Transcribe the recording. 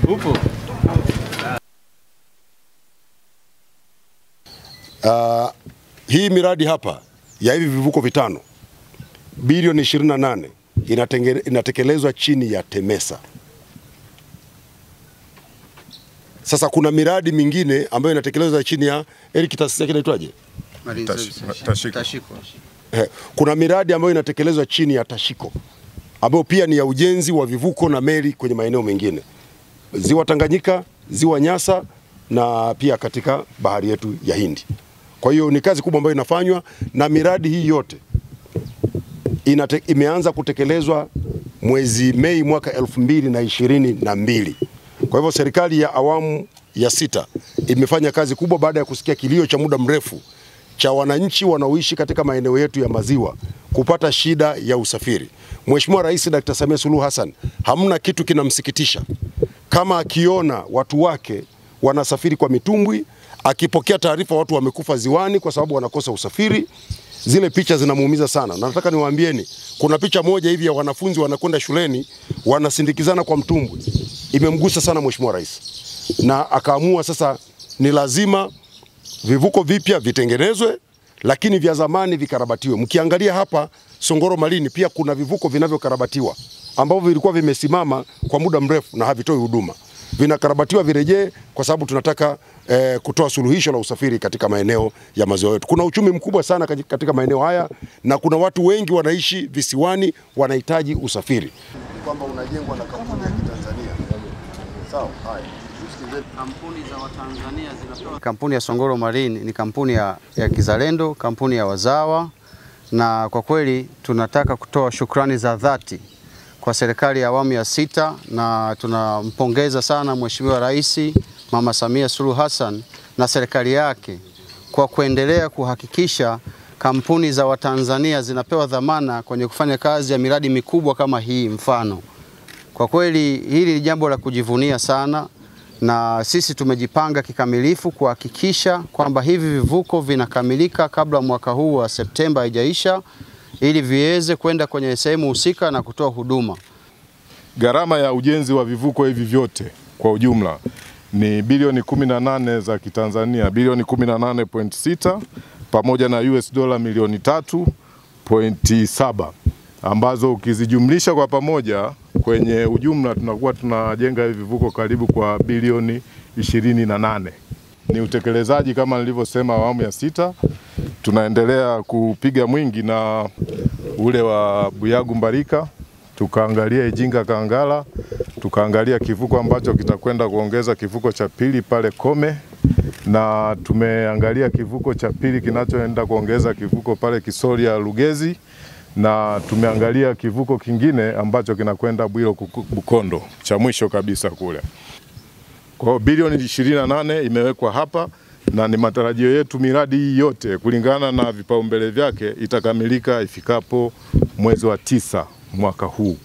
Upo. Hii miradi hapa ya hivi vivuko vitano bilioni 28 inatekelezwa chini ya TEMESA. Sasa kuna miradi mingine ambayo inatekelezwa chini ya taasisi yake inaitwaje? Tashiko. Kuna miradi ambayo inatekelezwa chini ya Tashiko ambayo pia ni ya ujenzi wa vivuko na meli kwenye maeneo mengine, Ziwa Tanganyika, Ziwa Nyasa na pia katika bahari yetu ya Hindi. Kwa hiyo ni kazi kubwa ambayo inafanywa, na miradi hii yote imeanza kutekelezwa mwezi Mei mwaka 2022. Kwa hivyo serikali ya awamu ya 6 imefanya kazi kubwa baada ya kusikia kilio cha muda mrefu cha wananchi wanaoishi katika maeneo yetu ya maziwa kupata shida ya usafiri. Mheshimiwa Rais Dr. Samia Suluhu Hassan hamna kitu kinamsikitisha kama akiona watu wake wanasafiri kwa mitumbwi, akipokea taarifa watu wamekufa ziwani kwa sababu wanakosa usafiri. Zile picha zinamuumiza sana. Na nataka niwaambieni, kuna picha moja hivi ya wanafunzi wanakwenda shuleni wanasindikizana kwa mtumbwi. Imemgusa sana Mheshimiwa Rais. Na akaamua sasa ni lazima vivuko vipya vitengenezwe, lakini vya zamani vikarabatiwe. Mkiangalia hapa Songoro Malini pia kuna vivuko vinavyokarabatiwa ambavyo vilikuwa vimesimama kwa muda mrefu na havitoi huduma. Vinakarabatiwa virejee kwa sababu tunataka kutoa suluhisho la usafiri katika maeneo ya maziwa yetu. Kuna uchumi mkubwa sana katika maeneo haya na kuna watu wengi wanaishi visiwani wanahitaji usafiri. Kwamba unajengwa na kampuni ya Kitanzania. Sawa, haya. Kampuni za Watanzania zinapewa. Kampuni ya Songoro Marine ni kampuni ya kizalendo, kampuni ya wazawa, na kwa kweli tunataka kutoa shukrani za dhati kwa serikali ya awamu ya 6, na tunampongeza sana Mheshimiwa Rais Mama Samia Suluhu Hassan na serikali yake kwa kuendelea kuhakikisha kampuni za Watanzania zinapewa dhamana kwenye kufanya kazi ya miradi mikubwa kama hii mfano. Kwa kweli hili ni jambo la kujivunia sana, na sisi tumejipanga kikamilifu kuhakikisha kwamba hivi vivuko vinakamilika kabla mwaka huu wa Septemba haijaisha, ili viweze kwenda kwenye sehemu husika na kutoa huduma. Gharama ya ujenzi wa vivuko hivi vyote kwa ujumla ni bilioni 18 za Kitanzania, bilioni 18.6 pamoja na US dola milioni 3.7, ambazo ukizijumlisha kwa pamoja kwenye ujumla tunakuwa tunajenga hivi vivuko karibu kwa bilioni 28. Ni utekelezaji kama nilivyosema awamu ya 6. Tunaendelea kupiga mwingi na ule wa Buyagu Mbarika, tukaangalia Ijinga Kangala, tukaangalia kivuko ambacho kitakwenda kuongeza kivuko cha pili pale Kome, na tumeangalia kivuko cha pili kinachoenda kuongeza kivuko pale Kisoria Lugezi, na tumeangalia kivuko kingine ambacho kinakwenda Bwiro Bukondo cha mwisho kabisa kule. Kwa hiyo bilioni 28 imewekwa hapa, na ni matarajio yetu miradi hii yote kulingana na vipaumbele vyake itakamilika ifikapo mwezi wa 9 mwaka huu.